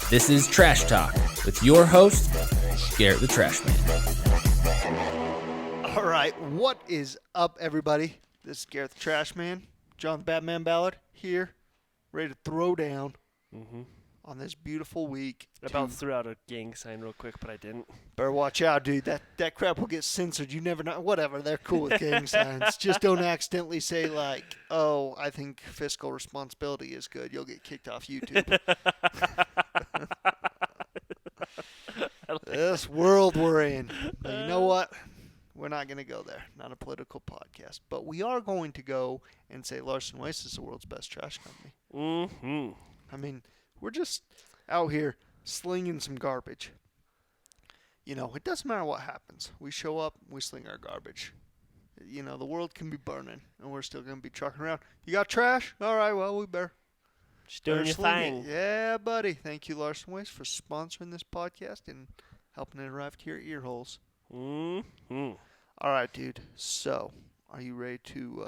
This is Trash Talk with your host, Garrett the Trash Man. All right, what is up, everybody? This is Garrett the Trash Man, John the Batman Ballard here, ready to throw down on this beautiful week. I about threw out a gang sign real quick, but I didn't. Better watch out, dude. That crap will get censored. You never know. Whatever, they're cool with gang signs. Just don't accidentally say, like, oh, I think fiscal responsibility is good. You'll get kicked off YouTube. This world we're in. But you know what? We're not going to go there. Not a political podcast. But we are going to go and say Larson Weiss is the world's best trash company. Mm-hmm. I mean, we're just out here slinging some garbage. You know, it doesn't matter what happens. We show up, we sling our garbage. You know, the world can be burning, and we're still going to be trucking around. You got trash? All right, well, we better. Just doing your thing. Yeah, buddy. Thank you, Larson Weiss, for sponsoring this podcast and helping it arrive to your ear holes. Mm-hmm. All right, dude. So, are you ready to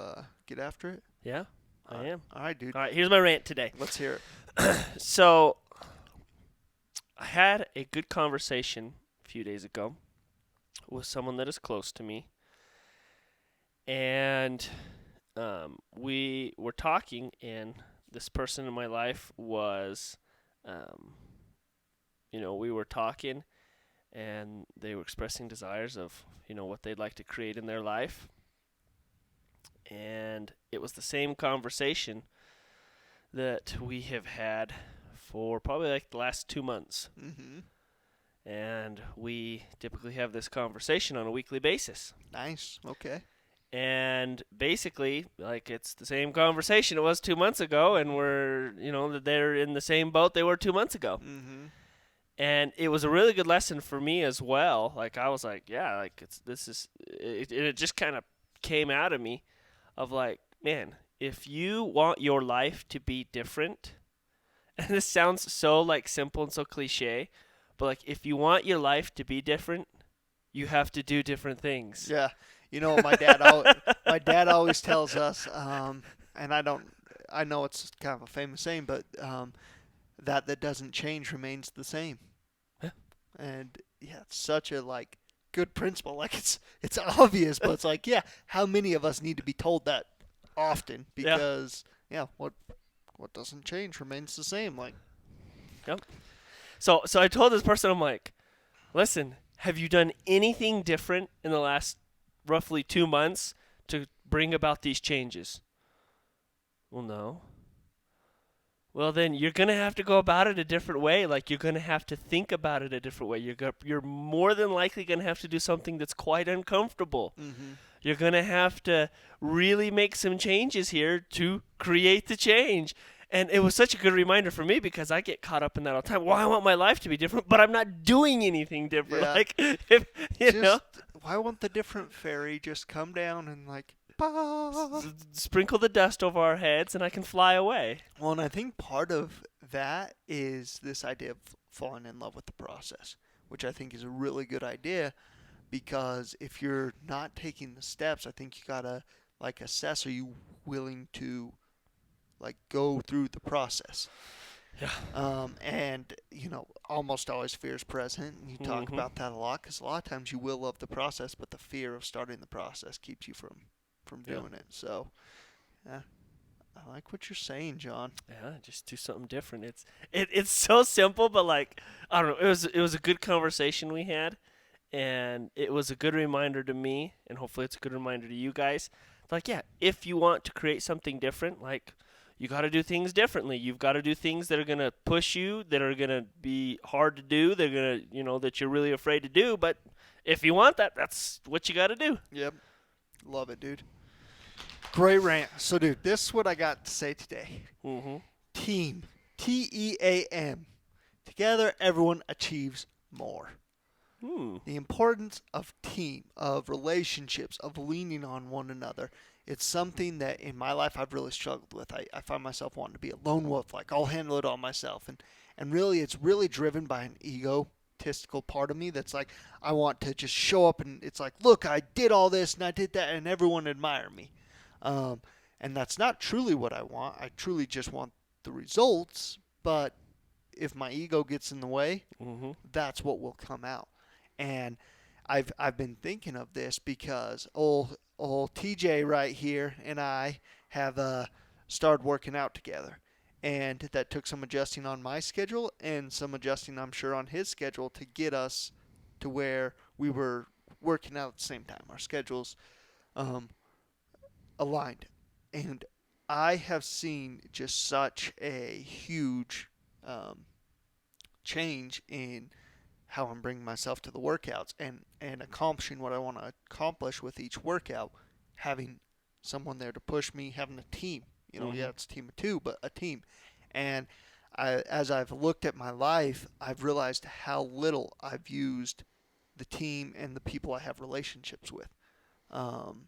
get after it? Yeah, I am. All right, dude. All right, here's my rant today. Let's hear it. So, I had a good conversation a few days ago with someone that is close to me. And we were talking, and this person in my life was, we were talking, and they were expressing desires of, what they'd like to create in their life. And it was the same conversation that we have had for probably like the last 2 months. Mm-hmm. And we typically have this conversation on a weekly basis. Nice. Okay. And basically, like, it's the same conversation it was 2 months ago, and they're in the same boat they were 2 months ago. Mm-hmm. And it was a really good lesson for me as well. Like, I was like, yeah, like, it just kind of came out of me of like, man, if you want your life to be different, and this sounds so like simple and so cliche, but like, if you want your life to be different, you have to do different things. Yeah. You know what my dad always tells us, and I know it's kind of a famous saying, but that doesn't change remains the same. Yeah. And yeah, it's such a like good principle. Like it's obvious, but it's like, yeah, how many of us need to be told that often? Because what doesn't change remains the same. Like, yep. So I told this person, I'm like, listen, have you done anything different in the last roughly 2 months to bring about these changes? Well, no. Well, then you're going to have to go about it a different way. Like, you're going to have to think about it a different way. You're more than likely going to have to do something that's quite uncomfortable. mm-hmm. You're going to have to really make some changes here to create the change. And it was such a good reminder for me because I get caught up in that all the time. Well, I want my life to be different, but I'm not doing anything different. Yeah. Like, if, you know. Why won't the different fairy just come down and like, sprinkle the dust over our heads and I can fly away? Well, and I think part of that is this idea of falling in love with the process, which I think is a really good idea because if you're not taking the steps, I think you gotta like assess, are you willing to like go through the process? Yeah. And almost always fear is present, and you talk about that a lot because a lot of times you will love the process, but the fear of starting the process keeps you from doing it. So, yeah, I like what you're saying, John. Yeah, just do something different. It's so simple, but like, I don't know. It was a good conversation we had, and it was a good reminder to me, and hopefully it's a good reminder to you guys. Like, yeah, if you want to create something different, like, you got to do things differently. You've got to do things that are going to push you, that are going to be hard to do, they're going to, that you're really afraid to do. But if you want that, that's what you got to do. Yep. Love it, dude. Great rant. So, dude, this is what I got to say today. Mm-hmm. Team. T-E-A-M. Together, everyone achieves more. The importance of team, of relationships, of leaning on one another. It's something that in my life I've really struggled with. I find myself wanting to be a lone wolf, like I'll handle it all myself. And really, it's really driven by an egotistical part of me that's like, I want to just show up and it's like, look, I did all this and I did that and everyone admire me. And that's not truly what I want. I truly just want the results, but if my ego gets in the way, that's what will come out. And I've been thinking of this because old TJ right here and I have started working out together, and that took some adjusting on my schedule and some adjusting, I'm sure, on his schedule to get us to where we were working out at the same time. Our schedules aligned, and I have seen just such a huge change in how I'm bringing myself to the workouts and accomplishing what I want to accomplish with each workout, having someone there to push me, having a team. Yeah, it's a team of two, but a team. And as I've looked at my life, I've realized how little I've used the team and the people I have relationships with. And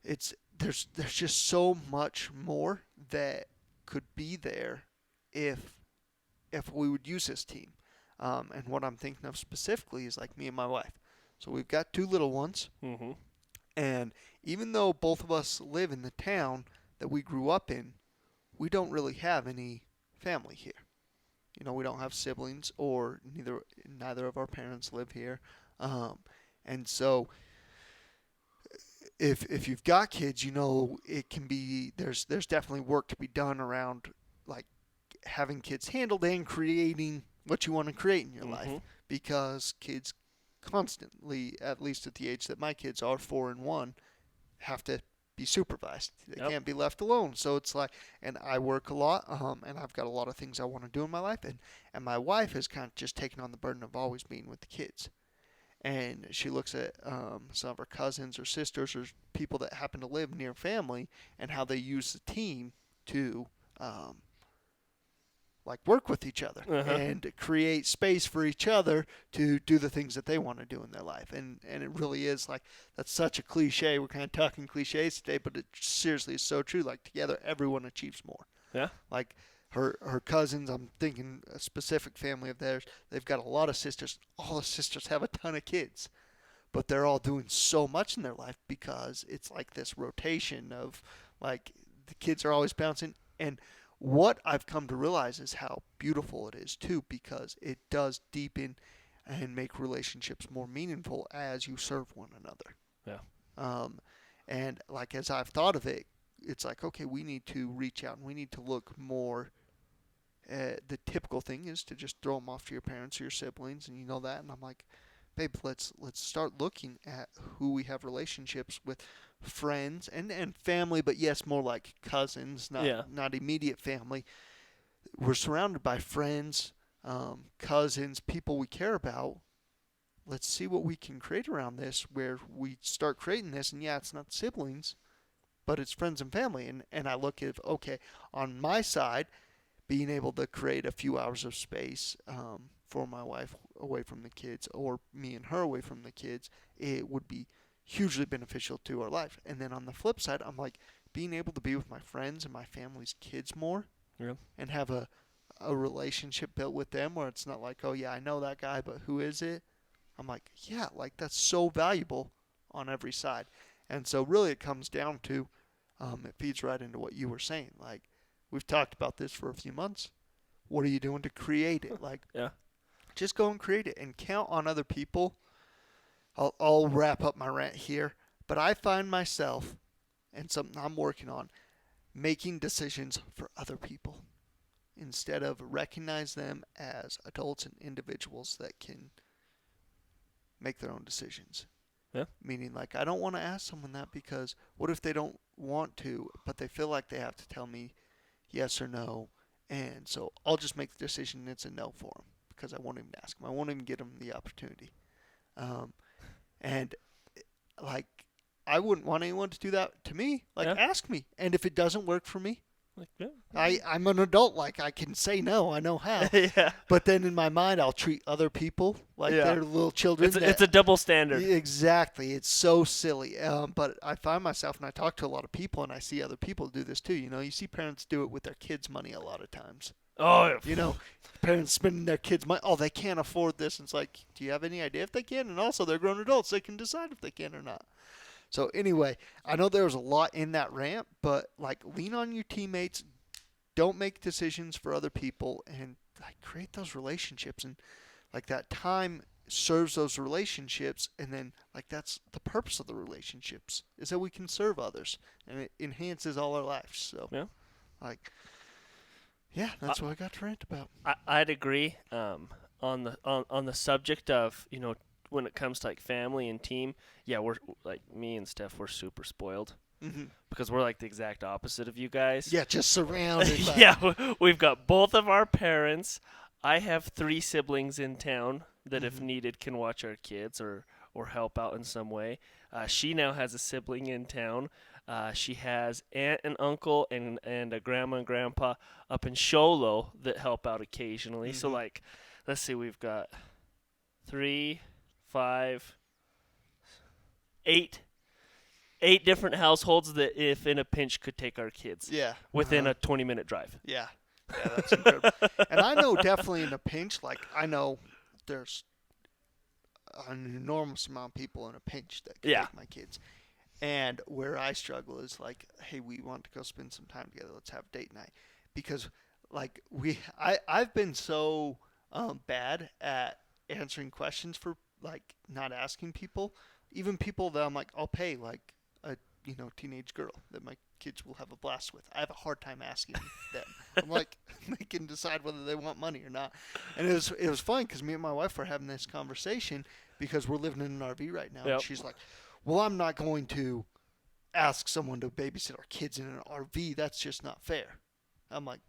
there's just so much more that could be there if we would use this team. And what I'm thinking of specifically is like me and my wife. So we've got 2 little ones. And even though both of us live in the town that we grew up in, we don't really have any family here. We don't have siblings, or neither of our parents live here. And so if you've got kids, it can be, there's definitely work to be done around like having kids handled and creating what you want to create in your life, because kids constantly, at least at the age that my kids are, 4 and 1, have to be supervised. They can't be left alone. So it's like, and I work a lot, and I've got a lot of things I want to do in my life, and my wife has kind of just taken on the burden of always being with the kids. And she looks at some of her cousins or sisters or people that happen to live near family and how they use the team to work with each other and create space for each other to do the things that they want to do in their life. And it really is like, that's such a cliche. We're kind of talking cliches today, but it seriously is so true. Like, together, everyone achieves more. Yeah. Like her cousins, I'm thinking a specific family of theirs, they've got a lot of sisters. All the sisters have a ton of kids, but they're all doing so much in their life because it's like this rotation of like the kids are always bouncing. And what I've come to realize is how beautiful it is too, because it does deepen and make relationships more meaningful as you serve one another. Yeah. And like, as I've thought of it, it's like, okay, we need to reach out and we need to look more. The typical thing is to just throw them off to your parents or your siblings, and that. And I'm like, babe, let's start looking at who we have relationships with, friends and family, but yes, more like cousins, not immediate family. We're surrounded by friends, cousins, people we care about. Let's see what we can create around this, where we start creating this, and it's not siblings, but it's friends and family. And I look at, okay, on my side, being able to create a few hours of space for my wife away from the kids, or me and her away from the kids, it would be hugely beneficial to our life. And then on the flip side, I'm like, being able to be with my friends and my family's kids more, and have a relationship built with them where it's not like, oh yeah, I know that guy, but who is it? I'm like, yeah, like that's so valuable on every side. And so really it comes down to, it feeds right into what you were saying. Like, we've talked about this for a few months. What are you doing to create it? Like, just go and create it and count on other people. I'll wrap up my rant here, but I find myself, and something I'm working on, making decisions for other people instead of recognize them as adults and individuals that can make their own decisions. Yeah. Meaning, like, I don't want to ask someone that, because what if they don't want to, but they feel like they have to tell me yes or no, and so I'll just make the decision and it's a no for them because I won't even ask them. I won't even get them the opportunity. And like, I wouldn't want anyone to do that to me. Like, ask me, and if it doesn't work for me, like, I'm an adult. Like, I can say no. I know how. But then in my mind, I'll treat other people like they're little children. It's a double standard. Exactly. It's so silly. But I find myself, and I talk to a lot of people, and I see other people do this too. You see parents do it with their kids' money a lot of times. Oh, parents spending their kids' money. Oh, they can't afford this. And it's like, do you have any idea if they can? And also, they're grown adults. They can decide if they can or not. So anyway, I know there was a lot in that rant, but like, lean on your teammates. don't make decisions for other people, and like create those relationships, and like that time serves those relationships, and then like that's the purpose of the relationships is that we can serve others, and it enhances all our lives. So Yeah. like yeah, that's what I got to rant about. I'd agree. On the subject of when it comes to like family and team, yeah, we're like me and Steph, we're super spoiled because we're like the exact opposite of you guys. Yeah, just surrounded by Yeah, we've got both of our parents. I have 3 siblings in town that, if needed, can watch our kids or help out in some way. She now has a sibling in town. She has aunt and uncle and a grandma and grandpa up in Sholo that help out occasionally. So like, let's see, we've got 3, 5, 8 different households that, if in a pinch, could take our kids. Yeah. Within a 20-minute drive. Yeah. Yeah, that's incredible. And I know definitely in a pinch, like I know there's an enormous amount of people in a pinch that can take my kids. And where I struggle is like, hey, we want to go spend some time together. Let's have date night. Because like I've been so bad at answering questions for like not asking people, even people that I'm like, I'll pay like a teenage girl that my kids will have a blast with. I have a hard time asking them. I'm like, they can decide whether they want money or not. And it was fun because me and my wife were having this conversation because we're living in an RV right now. Yep. And she's like, well, I'm not going to ask someone to babysit our kids in an RV. That's just not fair. I'm like,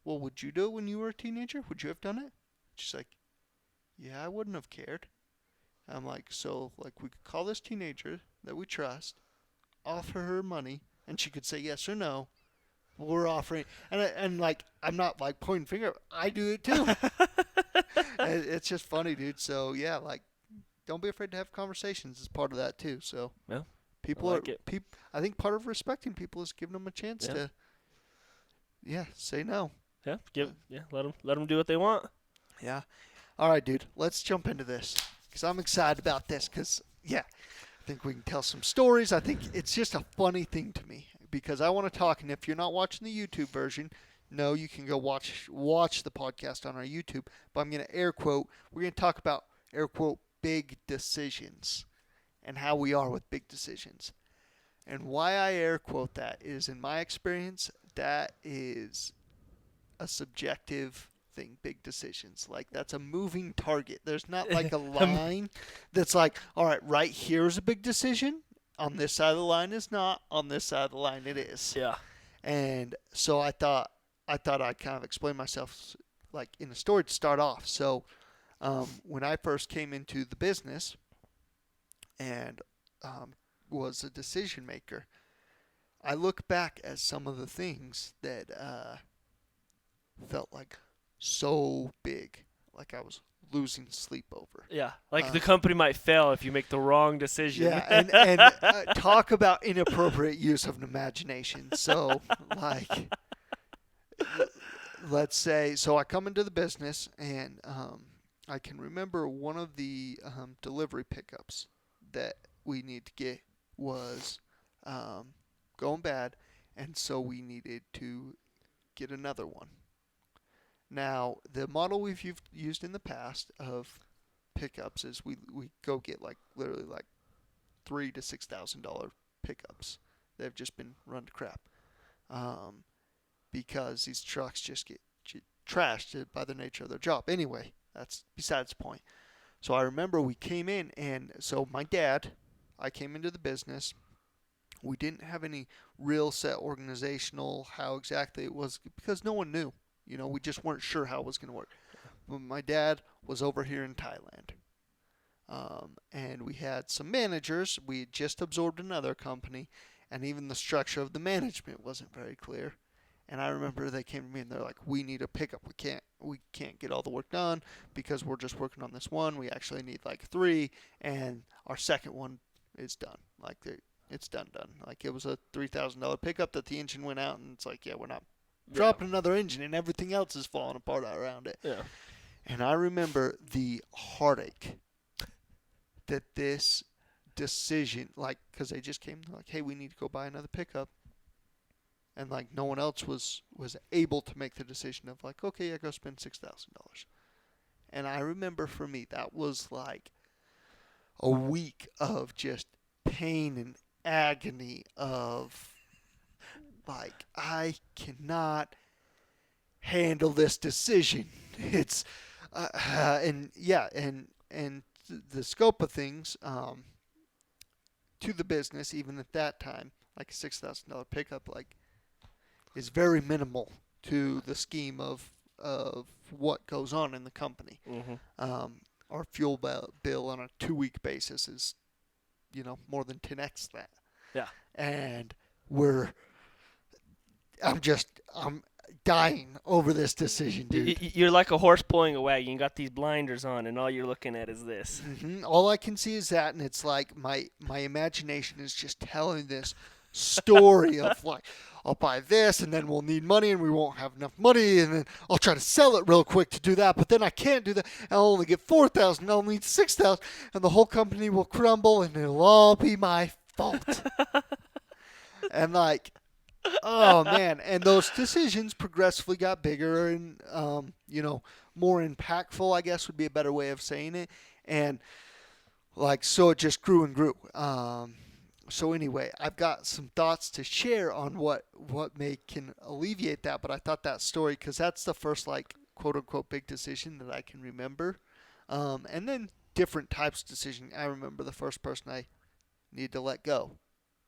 well, would you do it when you were a teenager? Would you have done it? She's like, yeah, I wouldn't have cared. I'm like, so like we could call this teenager that we trust, offer her money, and she could say yes or no. We're offering, and like I'm not like pointing finger. I do it too. It's just funny, dude. So yeah, like don't be afraid to have conversations as part of that too. So yeah, people I like it. I think part of respecting people is giving them a chance to say no. Yeah, let them do what they want. Yeah. All right, dude. Let's jump into this because I'm excited about this because I think we can tell some stories. I think it's just a funny thing to me because I want to talk. And if you're not watching the YouTube version, no, you can go watch the podcast on our YouTube. But I'm going to air quote. We're going to talk about air quote big decisions and how we are with big decisions. And why I air quote that is, in my experience, that is a subjective thing. Big decisions, like that's a moving target. There's not like a line that's like, all right here's a big decision. On this side of the line is not. On this side of the line it is. Yeah. And so I thought I'd kind of explain myself like in a story to start off. So when I first came into the business and was a decision maker, I look back at some of the things that felt like so big, like I was losing sleep over. Yeah, like the company might fail if you make the wrong decision. Yeah, and talk about inappropriate use of an imagination. So, like, let's say, so I come into the business, and I can remember one of the delivery pickups that we need to get was going bad, and so we needed to get another one. Now, the model we've used in the past of pickups is we go get like literally like $3,000 to $6,000 pickups that have just been run to crap, because these trucks just get trashed by the nature of their job. Anyway, that's besides the point. So I remember we came in, and so I came into the business. We didn't have any real set organizational how exactly it was because no one knew. We just weren't sure how it was going to work. But my dad was over here in Thailand. And we had some managers. We had just absorbed another company. And even the structure of the management wasn't very clear. And I remember they came to me and they're like, we need a pickup. We can't get all the work done because we're just working on this one. We actually need like 3. And our second one is done. Like it's done. Like it was a $3,000 pickup that the engine went out. And it's like, we're not dropping another engine, and everything else is falling apart around it. Yeah. And I remember the heartache that this decision, like, because they just came like, hey, we need to go buy another pickup. and like no one else was able to make the decision of like, okay, yeah, go spend $6,000. And I remember for me that was like a week of just pain and agony of like, I cannot handle this decision. It's and yeah, and the scope of things to the business, even at that time, like a $6,000 pickup, like is very minimal to the scheme of what goes on in the company. Our fuel bill on a 2-week basis is, more than 10x that. Yeah. And I'm dying over this decision, dude. You're like a horse pulling a wagon. You got these blinders on, and all you're looking at is this. All I can see is that, and it's like my imagination is just telling this story of like, I'll buy this, and then we'll need money, and we won't have enough money, and then I'll try to sell it real quick to do that, but then I can't do that. I'll only get $4,000. I'll need $6,000, and the whole company will crumble, and it'll all be my fault. And like, oh man! And those decisions progressively got bigger and more impactful, I guess would be a better way of saying it. And like, so it just grew and grew. So anyway, I've got some thoughts to share on what can alleviate that. But I thought that story, because that's the first like quote unquote big decision that I can remember. And then different types of decision. I remember the first person I needed to let go.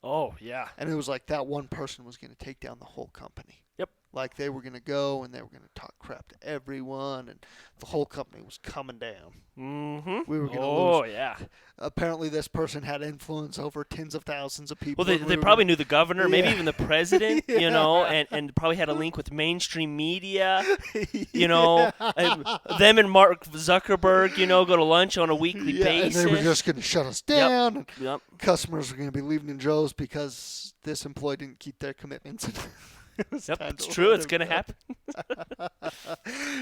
Oh, yeah. And it was like that one person was going to take down the whole company. Yep. Like they were going to go and they were going to talk crap to everyone, and the whole company was coming down. Mm-hmm. We were going to lose. Oh, yeah. Apparently this person had influence over tens of thousands of people. Well, they probably knew the governor, maybe Yeah. even the president, Yeah. and probably had a link with mainstream media, and them and Mark Zuckerberg, go to lunch on a weekly Yeah, and basis. they were just going to shut us down. And Yep. customers were going to be leaving in droves because this employee didn't keep their commitments. Yep, it's true. It's going to happen.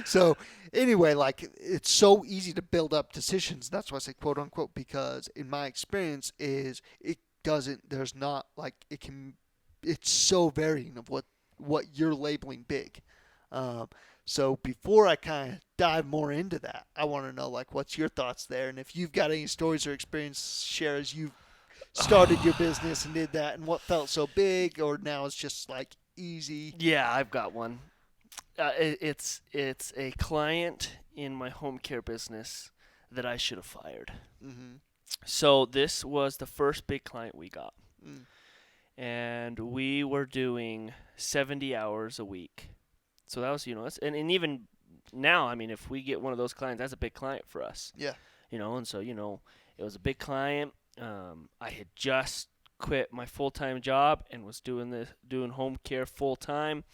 So anyway, like, it's so easy to build up decisions. That's why I say quote unquote, because in my experience it's so varying of what you're labeling big. So before I kind of dive more into that, I want to know, like, what's your thoughts there? And if you've got any stories or experience, share as you started your business and did that, and what felt so big, or now it's just like easy. Yeah, I've got one. It's a client in my home care business that I should have fired. Mm-hmm. So this was the first big client we got. Mm. And we were doing 70 hours a week. So that was, and even now, I mean, if we get one of those clients, that's a big client for us. Yeah. And so, it was a big client. I had just quit my full-time job and was doing home care full-time.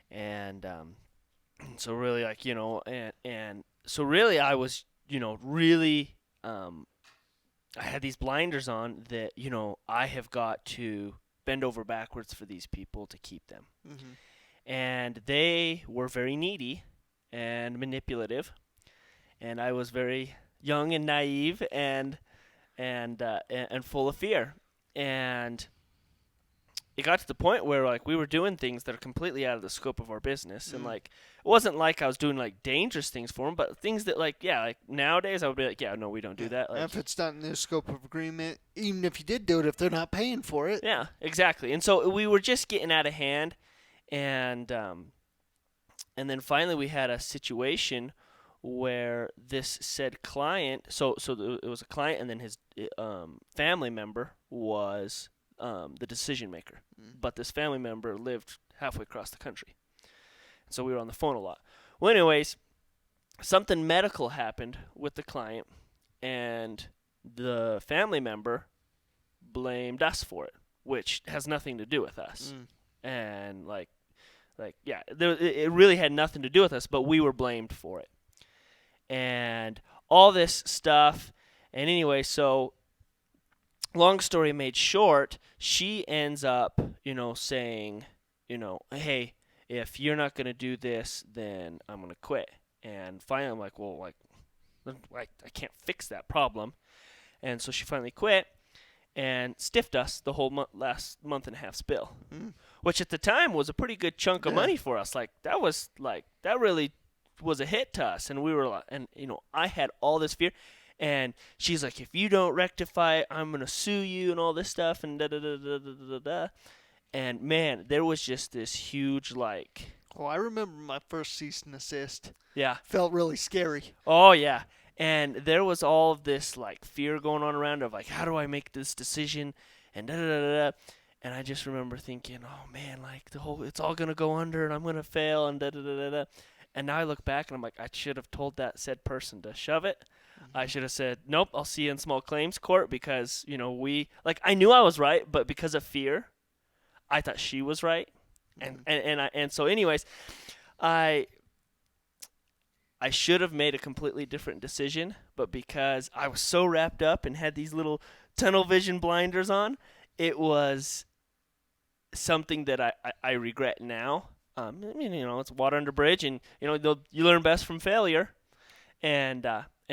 And so really, like, and so really I was, really, I had these blinders on that, I have got to bend over backwards for these people to keep them. Mm-hmm. And they were very needy and manipulative. And I was very young and naive and full of fear. And it got to the point where, like, we were doing things that are completely out of the scope of our business. And, like, it wasn't like I was doing, like, dangerous things for them, but things that, like, nowadays I would be like, yeah, no, we don't do that. Like, if it's not in the scope of agreement, even if you did do it, if they're not paying for it. Yeah, exactly. And so we were just getting out of hand. And then finally we had a situation where this said client, so it was a client, and then his family member was the decision maker. But this family member lived halfway across the country. So we were on the phone a lot. Well, anyways, something medical happened with the client, and the family member blamed us for it, which has nothing to do with us. And it really had nothing to do with us, but we were blamed for it. And all this stuff. And anyway, so long story made short, she ends up, saying, hey, if you're not going to do this, then I'm going to quit. And finally I'm like, well, like, I can't fix that problem. And so she finally quit. and stiffed us the whole last month and a half's bill, which at the time was a pretty good chunk of money for us. Like that really was a hit to us, and we were like, and I had all this fear, and she's like, if you don't rectify it, I'm gonna sue you and all this stuff and da da da da da da da. And man, there was just this huge like. Oh, I remember my first cease and desist. Yeah. Felt really scary. Oh yeah. And there was all of this like fear going on around of like, how do I make this decision, and da da da da. And I just remember thinking, oh man, like it's all gonna go under, and I'm gonna fail, and da da da da da. And now I look back and I'm like, I should have told that said person to shove it. I should have said, nope, I'll see you in small claims court, because I knew I was right, but because of fear, I thought she was right, and so anyways, I should have made a completely different decision, but because I was so wrapped up and had these little tunnel vision blinders on, it was something that I regret now. I mean, it's water under bridge, and you learn best from failure, and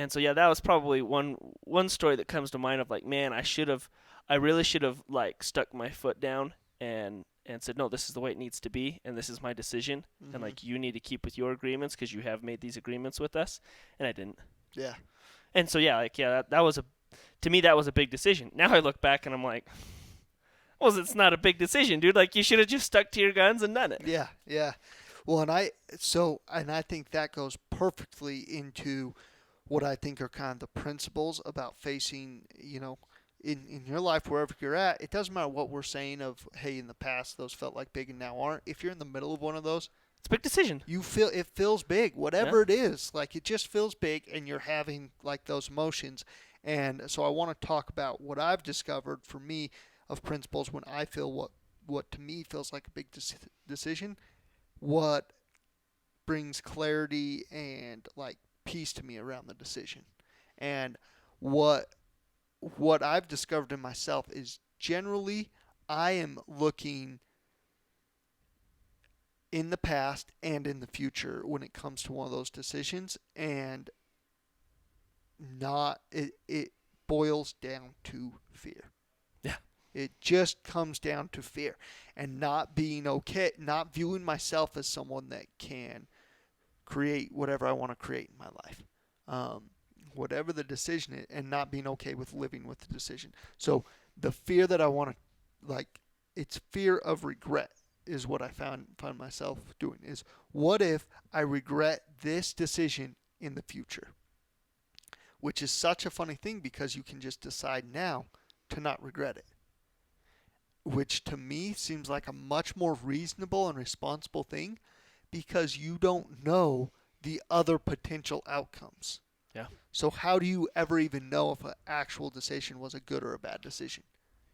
so yeah, that was probably one story that comes to mind of like, man, I really should have like stuck my foot down and said, no, this is the way it needs to be, and this is my decision, and like, you need to keep with your agreements because you have made these agreements with us, and I didn't. Yeah. And so yeah, like that was to me that was a big decision. Now I look back and I'm like, well, it's not a big decision, dude. Like, you should have just stuck to your guns and done it. Yeah, yeah. Well, and I think that goes perfectly into what I think are kind of the principles about facing, in your life, wherever you're at. It doesn't matter what we're saying of, hey, in the past those felt like big and now aren't. If you're in the middle of one of those, it's a big decision. It feels big, whatever it is. Like, it just feels big, and you're having like those emotions. And so I want to talk about what I've discovered for me of principles when I feel what to me feels like a big decision, what brings clarity and like peace to me around the decision. And what I've discovered in myself is generally I am looking in the past and in the future when it comes to one of those decisions, and it boils down to fear. Yeah. It just comes down to fear and not being okay, not viewing myself as someone that can create whatever I want to create in my life. Whatever the decision is, and not being okay with living with the decision. So the fear that I want to, it's fear of regret is what I find myself doing, is what if I regret this decision in the future? Which is such a funny thing, because you can just decide now to not regret it. Which to me seems like a much more reasonable and responsible thing, because you don't know the other potential outcomes. Yeah. So how do you ever even know if an actual decision was a good or a bad decision?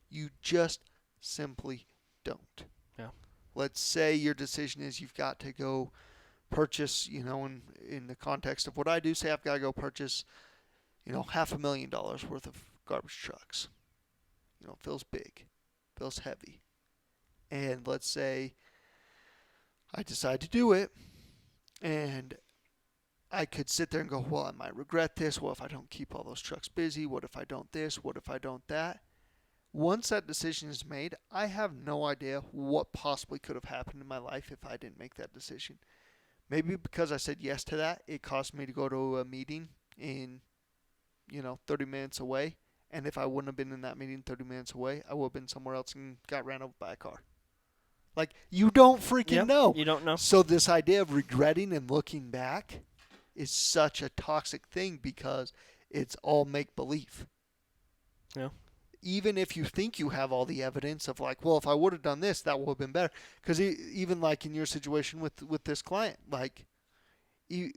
You just simply don't. Yeah. Let's say your decision is you've got to go purchase, in the context of what I do, say I've got to go purchase, $500,000 worth of garbage trucks. Feels big, feels heavy. And let's say I decide to do it, and I could sit there and go, well, I might regret this. What if I don't keep all those trucks busy? What if I don't this? What if I don't that? Once that decision is made, I have no idea what possibly could have happened in my life if I didn't make that decision. Maybe because I said yes to that, it caused me to go to a meeting in, 30 minutes away. And if I wouldn't have been in that meeting 30 minutes away, I would have been somewhere else and got ran over by a car. Like, you don't freaking know. You don't know. So this idea of regretting and looking back is such a toxic thing, because it's all make-believe. Yeah. Even if you think you have all the evidence of like, well, if I would have done this, that would have been better. Because even like in your situation with this client, like,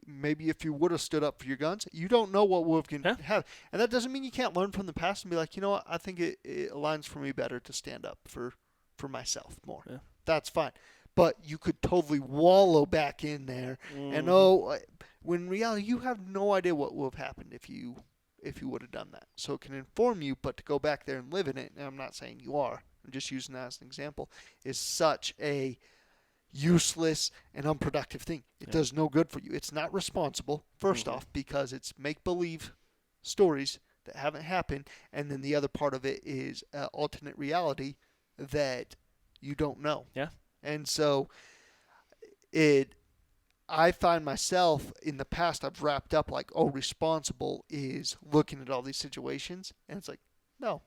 maybe if you would have stood up for your guns, you don't know what would have happened. And that doesn't mean you can't learn from the past and be like, you know what, I think it aligns for me better to stand up for myself more. Yeah. That's fine. But you could totally wallow back in there and when in reality you have no idea what would have happened if you would have done that. So it can inform you, but to go back there and live in it, and I'm not saying you are, I'm just using that as an example, is such a useless and unproductive thing. It does no good for you. It's not responsible, first off, because it's make-believe stories that haven't happened, and then the other part of it is alternate reality that you don't know. Yeah. And so I find myself in the past, I've wrapped up like, oh, responsible is looking at all these situations. And it's like, no.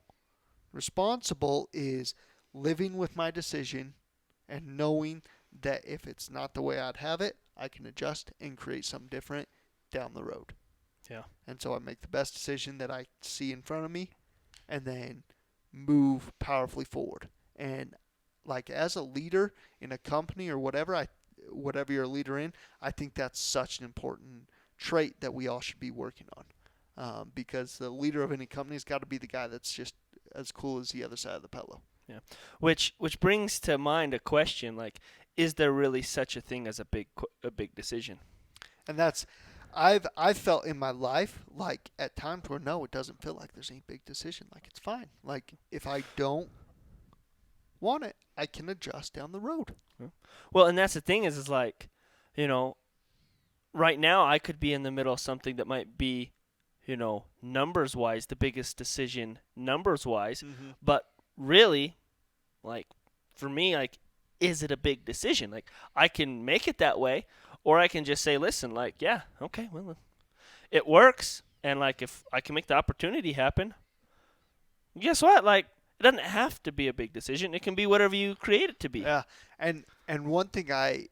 Responsible is living with my decision and knowing that if it's not the way I'd have it, I can adjust and create something different down the road. Yeah. And so I make the best decision that I see in front of me and then move powerfully forward. And like as a leader in a company or whatever you're a leader in, I think that's such an important trait that we all should be working on. Because the leader of any company has got to be the guy that's just as cool as the other side of the pillow. Yeah. Which brings to mind a question, like, is there really such a thing as a big decision? And that's I've felt in my life like at times where no, it doesn't feel like there's any big decision. Like it's fine. Like if I don't want it, I can adjust down the road. Well, and that's the thing is like, you know, right now I could be in the middle of something that might be, you know, numbers wise, the biggest decision numbers wise, but really, like for me, like, is it a big decision? Like I can make it that way, or I can just say, listen, like, yeah, okay, well, it works, and like if I can make the opportunity happen, guess what? Like it doesn't have to be a big decision. It can be whatever you create it to be. Yeah, and one thing it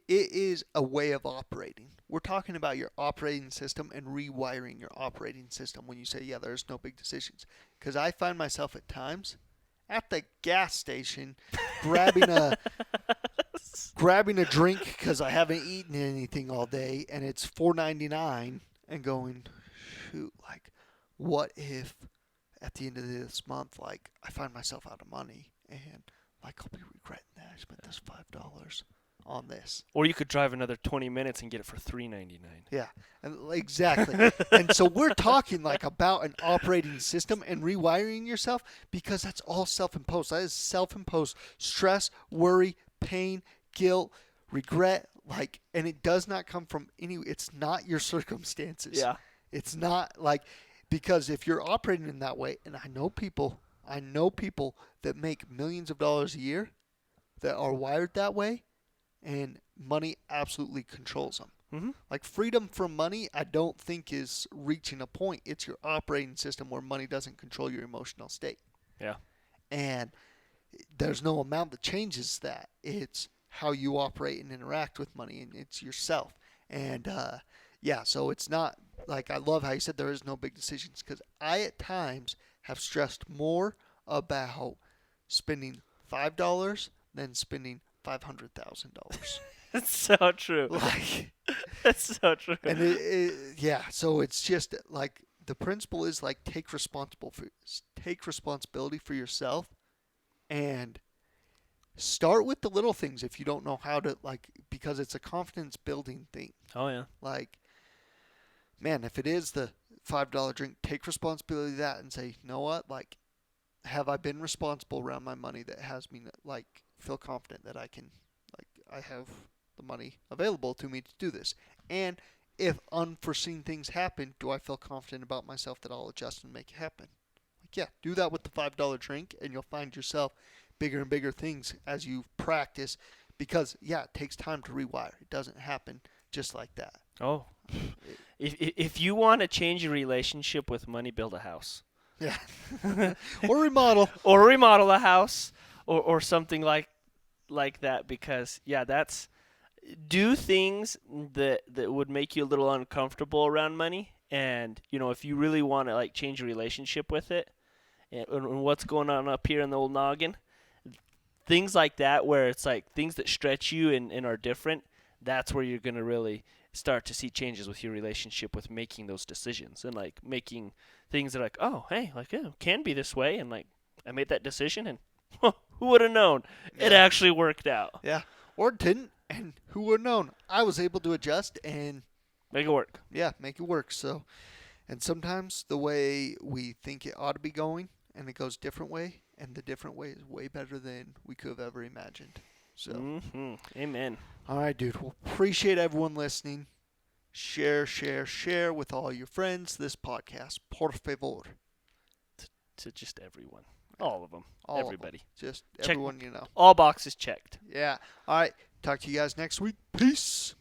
is a way of operating. We're talking about your operating system and rewiring your operating system when you say, yeah, there's no big decisions. Because I find myself at times at the gas station grabbing a drink because I haven't eaten anything all day and it's $4.99 and going, shoot, like, what if at the end of this month, like, I find myself out of money and like I'll be regretting that I spent this $5 on this. Or you could drive another 20 minutes and get it for $3.99. Yeah, and exactly. And so we're talking like about an operating system and rewiring yourself because that's all self-imposed. That is self-imposed stress, worry, pain, guilt, regret, like, and it does not come from it's not your circumstances. Yeah. It's not like, because if you're operating in that way, and I know people that make millions of dollars a year that are wired that way, and money absolutely controls them. Mm-hmm. Like freedom from money, I don't think is reaching a point. It's your operating system where money doesn't control your emotional state. Yeah. And there's no amount that changes that. It's how you operate and interact with money, and it's yourself. And yeah, so it's not like, I love how you said there is no big decisions, because I at times have stressed more about spending $5 than spending $500,000. That's so true. Like, that's so true. and yeah, so it's just like the principle is like take responsibility for yourself, and start with the little things if you don't know how to, like, because it's a confidence building thing. Oh yeah. Like, man, if it is the $5 drink, take responsibility of that and say, you know what, like, have I been responsible around my money that has me, like, feel confident that I can, like, I have the money available to me to do this. And if unforeseen things happen, do I feel confident about myself that I'll adjust and make it happen? Like, yeah, do that with the $5 drink, and you'll find yourself bigger and bigger things as you practice, because, yeah, it takes time to rewire. It doesn't happen just like that. Oh. If you want to change your relationship with money, build a house. Yeah. Or remodel. Or remodel a house, or something like that, because yeah, do things that would make you a little uncomfortable around money, and you know, if you really want to like change your relationship with it and what's going on up here in the old noggin, things like that where it's like things that stretch you and are different, that's where you're going to really start to see changes with your relationship with making those decisions, and like making things that are like, oh, hey, like, yeah, it can be this way, and like I made that decision, and who would have known? It actually worked out. Yeah. Or it didn't, and who would have known? I was able to adjust and Make it work. yeah, make it work. So, and sometimes the way we think it ought to be going, and it goes a different way, and the different way is way better than we could have ever imagined. So, Amen. all right, dude. Well, appreciate everyone listening. share with all your friends this podcast. Por favor. To just everyone. All of them. All Everybody. of them. Just Check- everyone you know. All boxes checked. Yeah. All right. Talk to you guys next week. Peace.